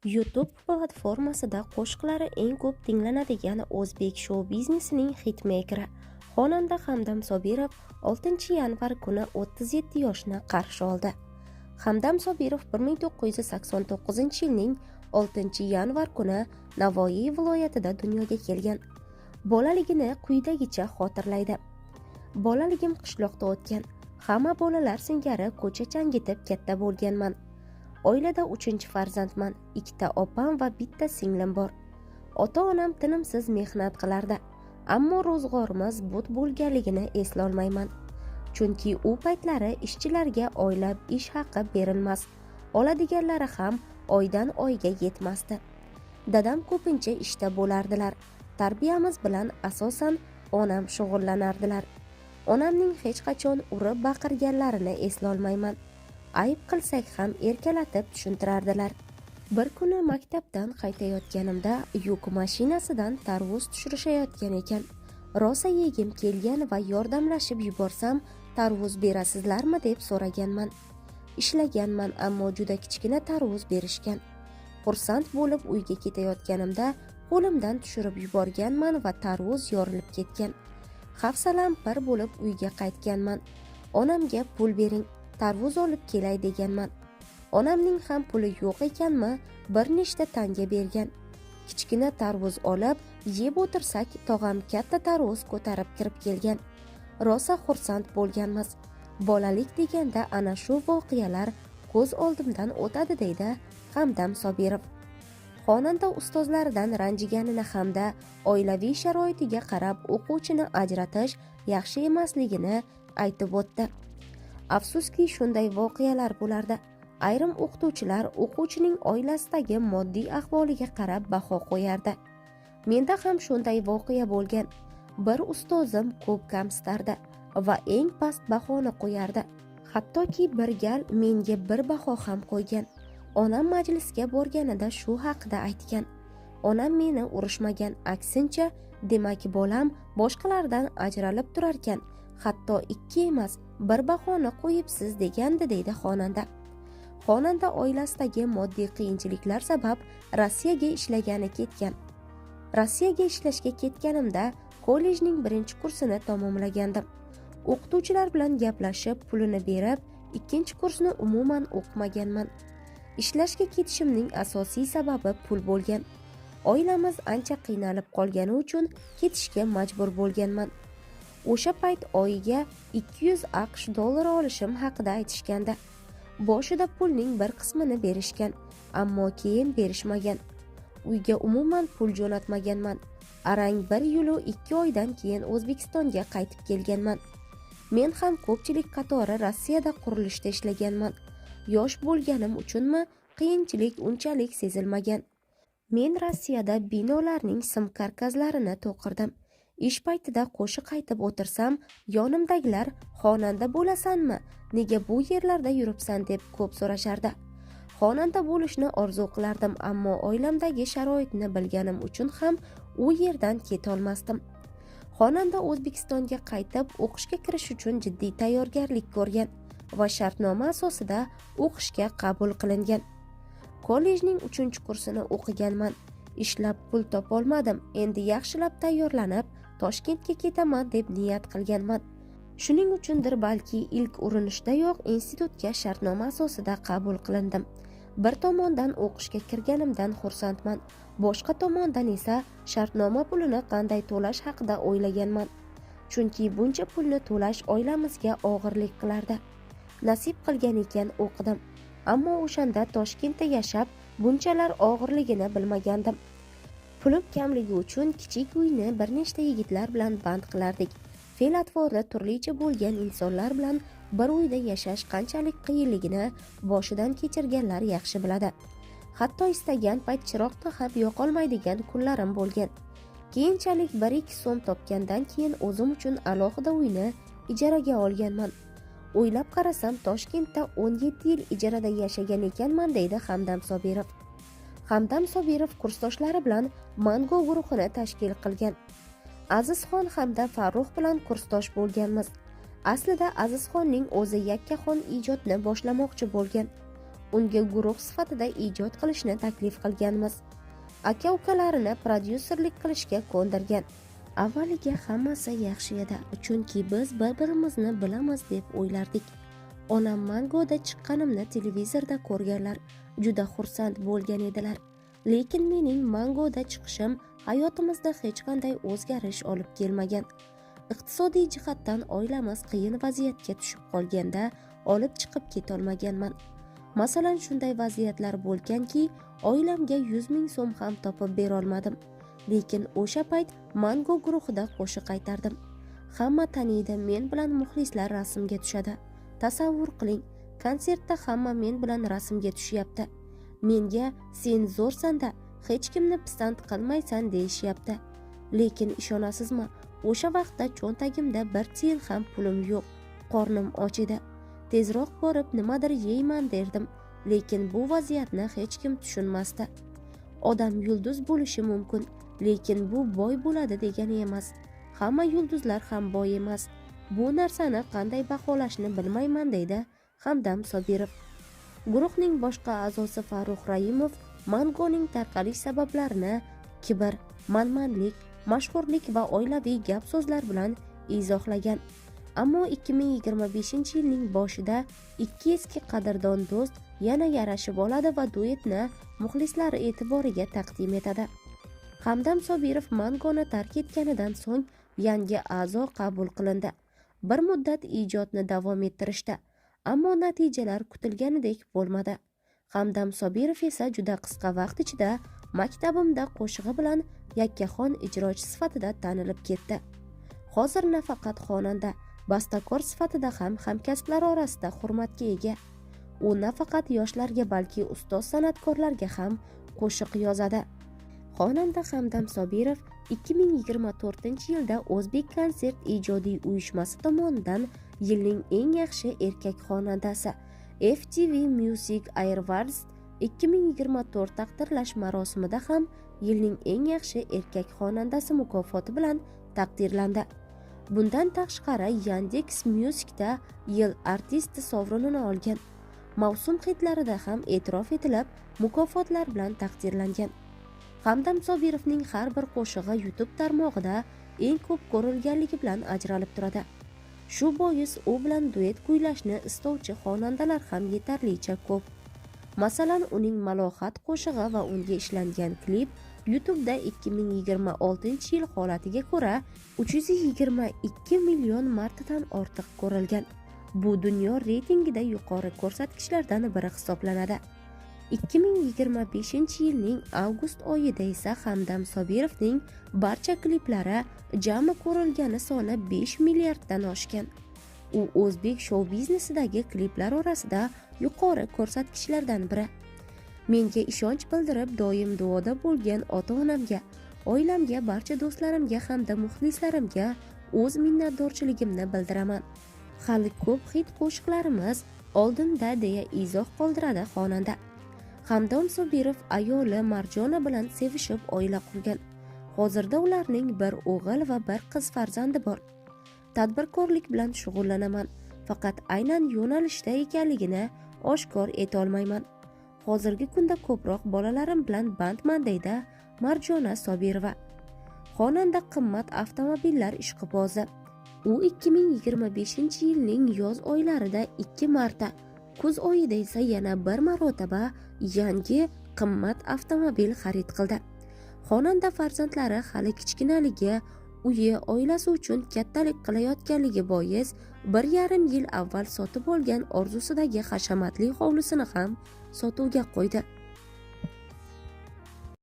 YouTube platformasida qo'shiqlari eng ko'p tinglanadigan o'zbek shou-biznesining hitmekeri xonanda Hamdam Sobirov 6 yanvar kuni 37 yoshni qarshi oldi. Hamdam Sobirov 1989-yilning 6-yanvar kuni Navoiy viloyatida dunyoga kelgan. Bolaligini quyidagicha xotirlaydi. Bolaligim qishloqda o'tgan. Hamma bolalar singari ko'cha changitib katta bo'lganman. Oilada 3-farzandman. 2 opam va bitta singlim bor. Ota-onam tinimsiz mehnat qilardi. Ammo ro'zg'orimiz but bo'lganligini eslolmayman. Chunki u paytlari ishchilarga oylab ish haqi berilmas. Oladiganlari ham oydan oyga yetmasdi. Dadam ko'pincha ishda bo'lardilar. Tarbiyamiz bilan asosan onam shug'ullanardilar. Onamning hech qachon urib baqirganlarini eslolmayman. Ayb qilsak ham erkalatib tushuntirardilar. Bir kuni maktabdan qaytayotganimda yuk mashinasidan tarvuz tushirishayotgan ekan. Rosa yegim kelgan va yordamlashib yuborsam tarvuz berasizlarmi deb so'raganman. Ishlaganman, ammo juda kichkina tarvuz berishgan. Xursand bo'lib uyga ketayotganimda qo'limdan tushirib yuborganman va tarvuz yorilib ketgan. Hafsalam pir bo'lib uyga qaytganman. Onamga pul bering, tarvuz olib kelay deganman. Onamning ham puli yo'q ekanmi, bir nechta tanga bergan. Kichkina tarvuz olib yeb o'tirsak, tog'am katta tarvuz ko'tarib kirib kelgan. Rosa xursand bo'lganmiz. Bolalik deganda ana shu voqealar ko'z oldimdan o'tadi deydi Hamdam Sobirov. Xonanda ustozlaridan ranjiganini hamda oilaviy sharoitiga qarab o'quvchini ajratish yaxshi emasligini aytib o'tdi. Afsuski, shunday voqealar bo'lardi. Ayrim o'qituvchilar o'quvchining oilasidagi moddiy ahvoliga qarab baho qo'yardi. Menda ham shunday voqea bo'lgan. Bir ustozim ko'p kamsitardi va eng past bahoni qo'yardi. Hattoki bir gal menga bir baho ham qo'ygan. Onam majlisga borganida shu haqida aytgan. Onam meni urishmagan, aksincha, demak bolam boshqalardan ajralib turarkan, hatto 2 emas, bir bahoni qo'yibsiz degandi deydi xonanda. Xonanda oilasidagi moddiy qiyinchiliklar sabab Rossiyaga ishlagani ketgan. Rossiyaga ishlashga ketganimda kollejning 1-kursini tamomlagandim. O'qituvchilar bilan gaplashib, pulini berib, 2-kursni umuman o'qimaganman. Ishlashga ketishimning asosiy sababi pul bo'lgan. Oilamiz ancha qiynalib qolgani uchun ketishga majbur bo'lganman. O'sha payt oyiga 200 AQSh dollari olishim haqida aytishgandi. Boshida pulning bir qismini berishgan, ammo keyin berishmagan. Uyga umuman pul jo'natmaganman. Arang 1 yil 2 oydan keyin O'zbekistonga qaytib kelganman. Men ham ko'pchilik qatori Rossiyada qurilishda ishlaganman. Yosh bo'lganim uchunmi, qiyinchilik unchalik sezilmagan. Men Rossiyada binolarning sim karkazlarini to'qirdim. Ish paytida qo'shiq aytib o'tirsam, yonimdagilar "Xonanda bo'lasanmi? Nega bu yerlarda yuribsan?" deb ko'p so'rashardi. Xonanda bo'lishni orzu qilardim, ammo oilamdagi sharoitni bilganim uchun ham u yerdan keta olmasdim. Xonanda O'zbekistonga qaytib o'qishga kirish uchun jiddiy tayyorgarlik ko'rgan va shartnoma asosida o'qishga qabul qilingan. Kollejning 3-kursini o'qiganman. Ishlab pul topolmadim. Endi yaxshilab tayyorlanib Toshkentga ketaman deb niyat qilganman. Shuning uchundir balki ilk urinishdayoq institutga shartnoma asosida qabul qilindim. Bir tomondan o'qishga kirganimdan xursandman. Boshqa tomondan esa shartnoma pulini qanday to'lash haqida o'ylaganman. Chunki buncha pulni to'lash oilamizga og'irlik qilardi. Nasib qilgan ekan o'qidim. Ammo o'shanda Toshkentda yashab bunchalar og'irligini bilmagandim. Pulim kamligi uchun kichik uyni bir nechta yigitlar bilan band qilardik. Fe'l-atvorda turlicha bo'lgan insonlar bilan bir uyda yashash qanchalik qiyinligini boshidan kechirganlar yaxshi biladi. Hatto istagan payt chiroqni ham yoqolmaydigan kunlarim bo'lgan. Keyinchalik 1-2 so'm topgandan keyin o'zim uchun alohida uyni ijaraga olganman. O'ylab qarasam, Toshkentda 17 yil ijarada yashagan ekanman deydi Hamdam Sobirov. Hamdam Sobirov kursdoshlari bilan Mango guruhini tashkil qilgan. Azizxon hamda Farruh bilan kursdosh bo'lganmiz. Aslida Azizxonning o'zi yakkaxon ijodni boshlamoqchi bo'lgan. unga guruh sifatida ijod qilishni taklif qilganmiz. Aka-ukalarini prodyuserlik qilishga ko'ndirgan. Avvaliga hammasi yaxshi edi, chunki biz bir-birimizni bilamiz deb o'ylardik. Onam Mangoda chiqqanimni televizorda ko'rganlar, juda xursand bo'lgan edilar. Lekin mening Mangoda chiqishim hayotimizda hech qanday o'zgarish olib kelmagan. Iqtisodiy jihatdan oilamiz qiyin vaziyatga tushib qolganda olib chiqib ketolmaganman. Masalan, shunday vaziyatlar bo'lganki, oilamga 100 ming so'm ham topib bera olmadim. Lekin o'sha payt Mango guruhida qo'shiq aytardim. Hamma taniydi, men bilan muxlislar rasmga tushadi. Tasavvur qiling, konsertda hamma men bilan rasmga tushyapti. Menga sen zo'rsan-da, hech kimni pisand qilmaysan deyishyapti. Lekin ishonasizmi, o'sha vaqtda cho'ntagimda 1 tiyin ham pulim yo'q. Qornim och edi. Tezroq borib nimadir yeyman derdim, lekin bu vaziyatni hech kim tushunmasdi. Odam yulduz bo'lishi mumkin, lekin bu boy bo'ladi degani emas. Hamma yulduzlar ham boy emas. Bu narsani qanday baholashni bilmayman deydi Hamdam Sobirov. Guruhning boshqa a'zosi Farruh Raimov Mangoning tarqalish sabablarini kibr, manmanlik, mashhurlik va oilaviy gap-so'zlar bilan izohlagan. Ammo 2025-yilning boshida ikki eski qadrdon do'st yana yarashib oladi va duetni muxlislari e'tiboriga taqdim etadi. Hamdam Sobirov Mangoni tark etganidan so'ng yangi a'zo qabul qilindi. Bir muddat ijodni davom ettirishdi, ammo natijalar kutilganidek bo'lmadi. Hamdam Sobirov esa juda qisqa vaqt ichida maktabimda qo'shig'i bilan yakkaxon ijrochi sifatida tanilib ketdi. Hozir nafaqat xonanda, bastakor sifatida ham hamkasblari orasida hurmatga ega. U nafaqat yoshlarga, balki ustoz san'atkorlarga ham qo'shiq yozadi. Xonanda Hamdam Sobirov 2024-yilda O'zbek konsert ijodiy uyushmasi tomonidan yilning eng yaxshi erkak xonandasi FTV Music Awards 2024 taqdirlash marosimida ham yilning eng yaxshi erkak xonandasi mukofoti bilan taqdirlandi. Bundan tashqari Yandex Music'da yil artisti sovrinini olgan. Mavsum hitlarida ham e'tirof etilib, mukofotlar bilan taqdirlangan. Hamdam Sobirovning har bir qo'shig'i YouTube tarmog'ida eng ko'p ko'rilganligi bilan ajralib turadi. Shu bois u bilan duet kuylashni istovchi xonandalar ham yetarlicha ko'p. Masalan, uning Malohat qo'shig'i va unga ishlangan klip YouTube'da 2026-yil holatiga ko'ra 322 million martadan ortiq ko'rilgan. Bu dunyo reytingida yuqori ko'rsatkichlardan biri hisoblanadi. 2025-yilning avgust oyida esa Hamdam Sobirovning barcha kliplari jami ko'rilgani soni 5 milliarddan oshgan. U o'zbek shou biznesidagi kliplar orasida yuqori ko'rsatkichlardan biri. Menga ishonch bildirib, doim duoda bo'lgan ota-onamga, oilamga, barcha do'stlarimga hamda muxlislarimga o'z minnatdorchiligimni bildiraman. Hali ko'p hit qo'shiqlarimiz oldinda deya izoh qoldiradi xonanda. Hamdam Sobirov ayoli Marjona bilan sevishib oila qurgan. Hozirda ularning bir o'g'il va bir qiz farzandi bor. Tadbirkorlik bilan shug'ullanaman, faqat aynan yo'nalishda ekanligini oshkor eta olmayman. Hozirgi kunda ko'proq bolalarim bilan bandman deydi Marjona Sobirova. Xonanda qimmat avtomobillar ishqibozi. U 2025-yilning yoz oylarida 2 marta, kuz oyida esa yana bir marotaba yangi qimmat avtomobil xarid qildi. Xonanda farzandlari hali kichkinaligi, uyi oilasi uchun kattalik qilayotganligi bois 1,5 yil avval sotib olgan orzusidagi hashamatli hovlisini ham sotuvga qo'ydi.